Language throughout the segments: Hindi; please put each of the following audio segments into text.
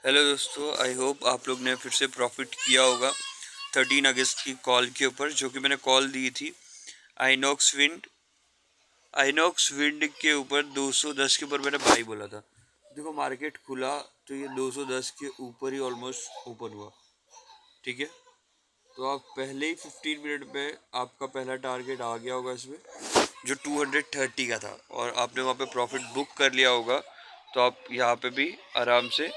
हेलो दोस्तों, आई होप आप लोग ने फिर से प्रॉफिट किया होगा 13 अगस्त की कॉल के ऊपर, जो कि मैंने कॉल दी थी आइनॉक्स विंड के ऊपर 210 के ऊपर मैंने बाई बोला था। देखो मार्केट खुला तो ये 210 के ऊपर ही ऑलमोस्ट ओपन हुआ। ठीक है, तो आप पहले ही 15 मिनट में आपका पहला टारगेट आ गया होगा इसमें, जो 230 का था, और आपने वहाँ पे प्रॉफिट बुक कर लिया होगा। तो आप यहाँ पे भी आराम से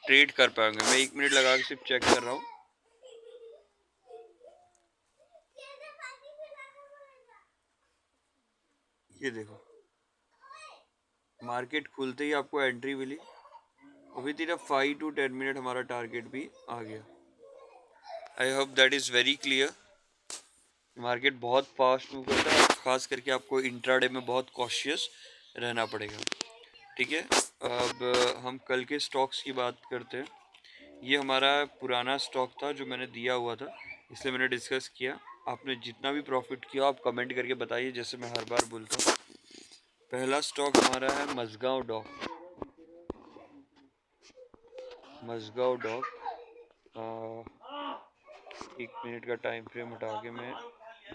ट्रेड कर पाएंगे। मैं 1 मिनट लगा के सिर्फ चेक कर रहा हूँ। ये देखो, मार्केट खुलते ही आपको एंट्री मिली। अभी तेरा 5 to 10 मिनट हमारा टारगेट भी आ गया। I hope that is very clear. Market बहुत फास्ट मूव करता है, खास करके आपको इंट्राडे में बहुत कॉशियस रहना पड़ेगा। ठीक है, अब हम कल के स्टॉक्स की बात करते हैं। ये हमारा पुराना स्टॉक था जो मैंने दिया हुआ था, इसलिए मैंने डिस्कस किया। आपने जितना भी प्रॉफिट किया आप कमेंट करके बताइए, जैसे मैं हर बार बोलता हूँ। पहला स्टॉक हमारा है Mazagon dock. Mazagon dock 1 minute का टाइम फ्रेम हटा के मैं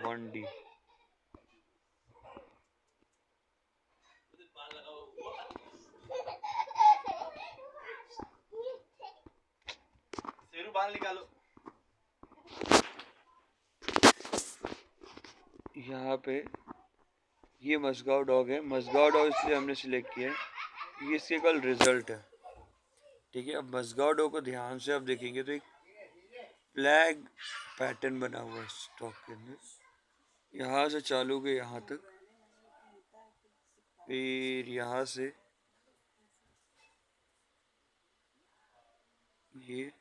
1D। यहाँ पे ये मजगांव डॉग है। मजगांव डॉग इसलिए हमने सिलेक्ट किया है, ये इसके कल रिजल्ट है। ठीक है, अब मजगांव डॉग को ध्यान से आप देखेंगे तो एक फ्लैग पैटर्न बना हुआ है स्टॉक के अंदर। यहाँ से चालू के यहाँ तक, फिर यहाँ से ये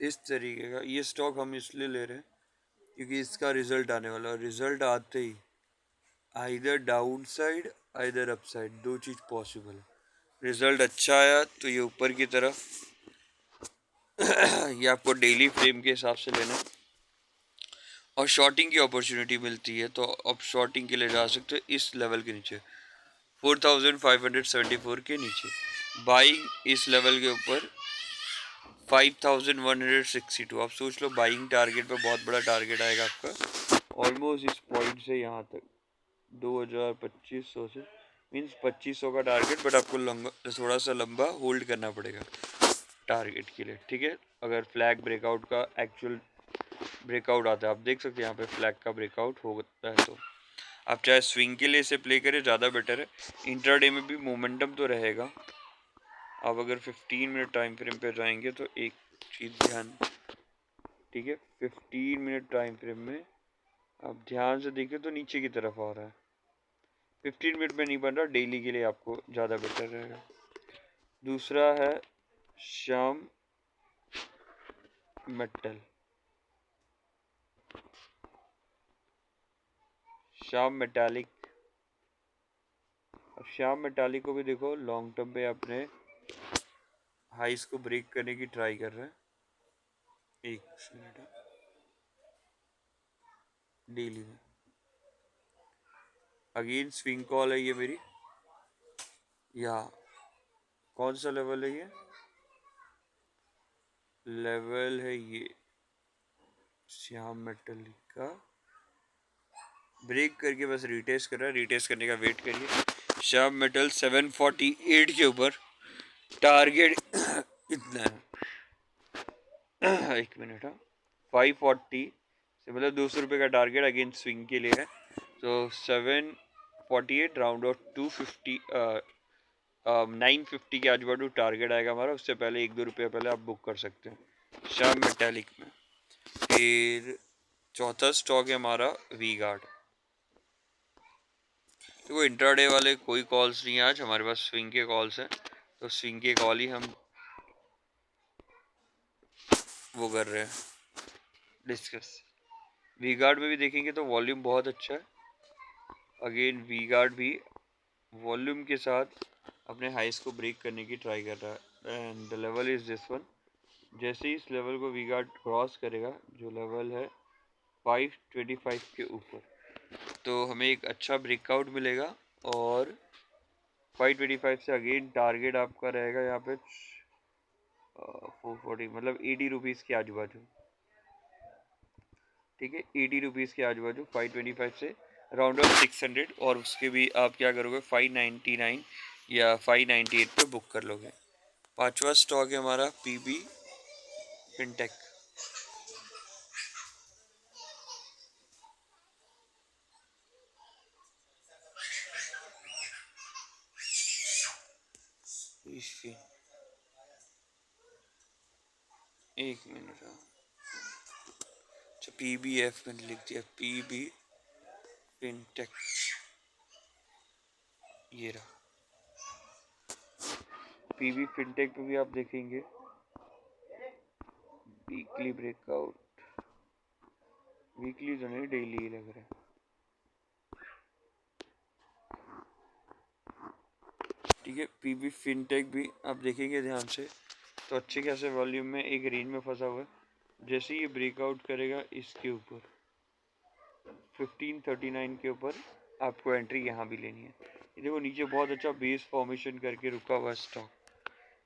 इस तरीके का। ये स्टॉक हम इसलिए ले रहे हैं क्योंकि इसका रिजल्ट आने वाला है। रिजल्ट आते ही either down side either up side, दो चीज़ पॉसिबल है। रिजल्ट अच्छा आया तो ये ऊपर की तरफ ये आपको डेली फ्रेम के हिसाब से लेना है, और शॉर्टिंग की अपॉर्चुनिटी मिलती है तो अब शॉर्टिंग के लिए जा सकते हो इस लेवल के नीचे, 4574 के नीचे। बाइंग इस लेवल के ऊपर 5162। आप सोच लो बाइंग टारगेट पे बहुत बड़ा टारगेट आएगा आपका, ऑलमोस्ट इस पॉइंट से यहाँ तक 2500 से, मीन्स 2500 का टारगेट। बट आपको लंबा, थोड़ा सा लंबा होल्ड करना पड़ेगा टारगेट के लिए। ठीक है, अगर फ्लैग ब्रेकआउट का एक्चुअल ब्रेकआउट आता है, आप देख सकते हैं यहाँ पे फ्लैग का ब्रेकआउट होता है, तो आप चाहे स्विंग के लिए इसे प्ले करें, ज़्यादा बेटर है। इंट्राडे में भी मोमेंटम तो रहेगा। आप अगर 15 मिनट टाइम फ्रेम पे जाएंगे तो एक चीज़ ध्यान, ठीक है, 15 मिनट टाइम फ्रेम में आप ध्यान से देखिए तो नीचे की तरफ आ रहा है। 15 मिनट में नहीं बन रहा, डेली के लिए आपको ज़्यादा बेटर रहेगा। दूसरा है श्याम मेटल। श्याम मेटालिक। अब श्याम मेटालिक को भी देखो, लॉन्ग टर्म पे अपने हाइस को ब्रेक करने की ट्राई कर रहे हैं। एक मिनट, डेली में अगेन स्विंग कॉल है ये मेरी। यहाँ कौन सा लेवल है? ये लेवल है ये श्याम मेटल का। ब्रेक करके बस रिटेस्ट कर रहा है, रिटेस्ट करने का वेट करिए। श्याम मेटल 748 के ऊपर टारगेट इतना है। 1 मिनट, हाँ, 540 से मतलब 200 रुपये का टारगेट अगेन स्विंग के लिए है। तो 748 राउंड ऑफ 250 950 के आजू बाजू टारगेट आएगा हमारा। उससे पहले 1-2 रुपये पहले आप बुक कर सकते हैं श्याम मेटालिक में। फिर चौथा स्टॉक है हमारा वी गार्ड। तो वो इंट्राडे वाले कोई कॉल्स नहीं है आज हमारे पास, स्विंग के कॉल्स हैं, तो स्विंग के कॉल ही हम वो कर रहे हैं डिस्कस। वी गार्ड में भी देखेंगे तो वॉल्यूम बहुत अच्छा है। अगेन वी गार्ड भी वॉल्यूम के साथ अपने हाइस को ब्रेक करने की ट्राई कर रहा है, and the level is this one. जैसे ही इस लेवल को वी गार्ड क्रॉस करेगा, जो लेवल है 525 के ऊपर, तो हमें एक अच्छा ब्रेकआउट मिलेगा और 525 से अगेन टारगेट आपका रहेगा यहाँ पे 440, मतलब 80 रुपीज़ के आजू बाजू। ठीक है, 80 रुपीज़ के आजू बाजू 525 से राउंड ऑफ 600, और उसके भी आप क्या करोगे 599 या 598 पे बुक कर लोगे। पांचवा स्टॉक है हमारा पीबी फिनटेक। एक मिनट, अच्छा पीबीएफ मैंने लिख दिया, पीबी फिनटेक, ये रहा। पीबी फिनटेक पे भी आप देखेंगे वीकली ब्रेकआउट, वीकली तो नहीं डेली ही लग रहा है। ठीक है, पीबी फिनटेक भी आप देखेंगे ध्यान से तो अच्छे खासे वॉल्यूम में एक रेंज में फंसा हुआ है। जैसे ये ब्रेकआउट करेगा इसके ऊपर 1539 के ऊपर, आपको एंट्री यहाँ भी लेनी है। ये देखो नीचे बहुत अच्छा बेस फॉर्मेशन करके रुका हुआ स्टॉक।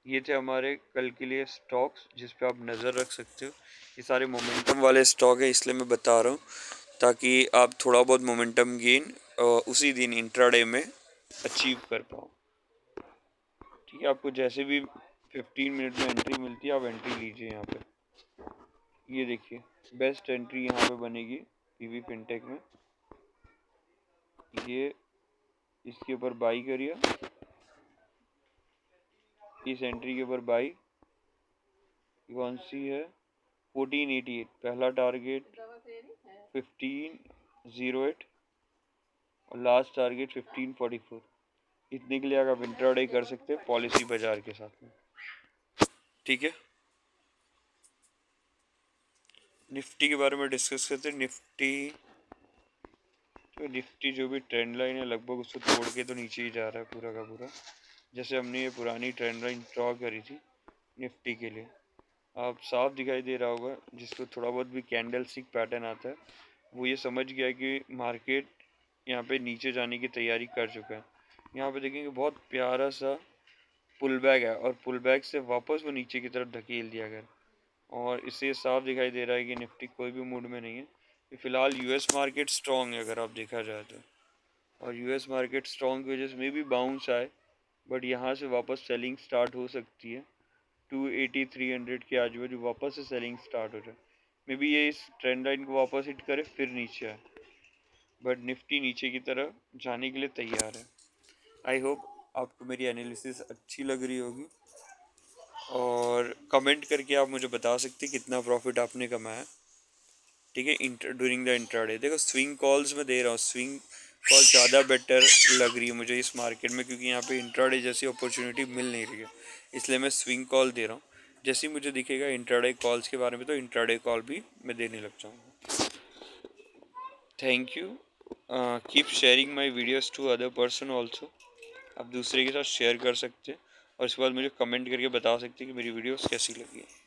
ये थे हमारे कल के लिए स्टॉक्स जिस पे आप नज़र रख सकते हो। ये सारे मोमेंटम वाले स्टॉक है, इसलिए मैं बता रहा हूँ ताकि आप थोड़ा बहुत मोमेंटम गेन उसी दिन इंट्राडे में अचीव कर पाओ। ठीक है, आपको जैसे भी 15 मिनट में एंट्री मिलती है आप एंट्री लीजिए यहाँ पे। ये देखिए बेस्ट एंट्री यहाँ पे बनेगी पीवी फिनटेक में। ये इसके ऊपर बाई करिए, इस एंट्री के ऊपर बाई। कौन सी है? 1488 पहला टारगेट, 1508 और लास्ट टारगेट 1544। इतने के लिए आप इंट्राडे कर सकते हैं पॉलिसी बाजार के साथ में। ठीक है, निफ्टी के बारे में डिस्कस करते हैं। निफ्टी जो भी ट्रेंड लाइन है लगभग उसको तोड़ के तो नीचे ही जा रहा है पूरा का पूरा। जैसे हमने ये पुरानी ट्रेंड लाइन ड्रॉ करी थी निफ्टी के लिए, आप साफ दिखाई दे रहा होगा, जिसको थोड़ा बहुत भी कैंडल स्टिक पैटर्न आता है वो ये समझ गया कि मार्केट यहाँ पे नीचे जाने की तैयारी कर चुका है। यहाँ पे देखेंगे बहुत प्यारा सा पुल बैक है और पुल बैक से वापस वो नीचे की तरफ धकेल दिया गया, और इससे साफ दिखाई दे रहा है कि निफ्टी कोई भी मूड में नहीं है। फिलहाल यूएस मार्केट स्ट्रॉन्ग है अगर आप देखा जाए तो, और यूएस मार्केट स्ट्रॉन्ग की वजह से मे भी बाउंस आए, बट यहाँ से वापस सेलिंग स्टार्ट हो सकती है। 280 300 के आजू बाजू वापस से सेलिंग स्टार्ट हो जाए, मे बी ये इस ट्रेंड लाइन को वापस हिट करे फिर नीचे आए, बट निफ्टी नीचे की तरफ जाने के लिए तैयार है। आई होप आपको मेरी एनालिसिस अच्छी लग रही होगी, और कमेंट करके आप मुझे बता सकते हैं कितना प्रॉफिट आपने कमाया। ठीक है, ड्यूरिंग द इंट्राडे। देखो स्विंग कॉल्स में दे रहा हूँ, स्विंग कॉल ज़्यादा बेटर लग रही है मुझे इस मार्केट में, क्योंकि यहाँ पे इंट्राडे जैसी अपॉर्चुनिटी मिल नहीं रही है, इसलिए मैं स्विंग कॉल दे रहा हूँ। जैसे ही मुझे दिखेगा इंट्राडे कॉल्स के बारे में तो इंट्राडे कॉल भी मैं देने लग जाऊँगा। Thank you, keep sharing my videos to other person also. आप दूसरे के साथ शेयर कर सकते हैं और इसके बाद मुझे कमेंट करके बता सकते हैं कि मेरी वीडियोस कैसी लगी है।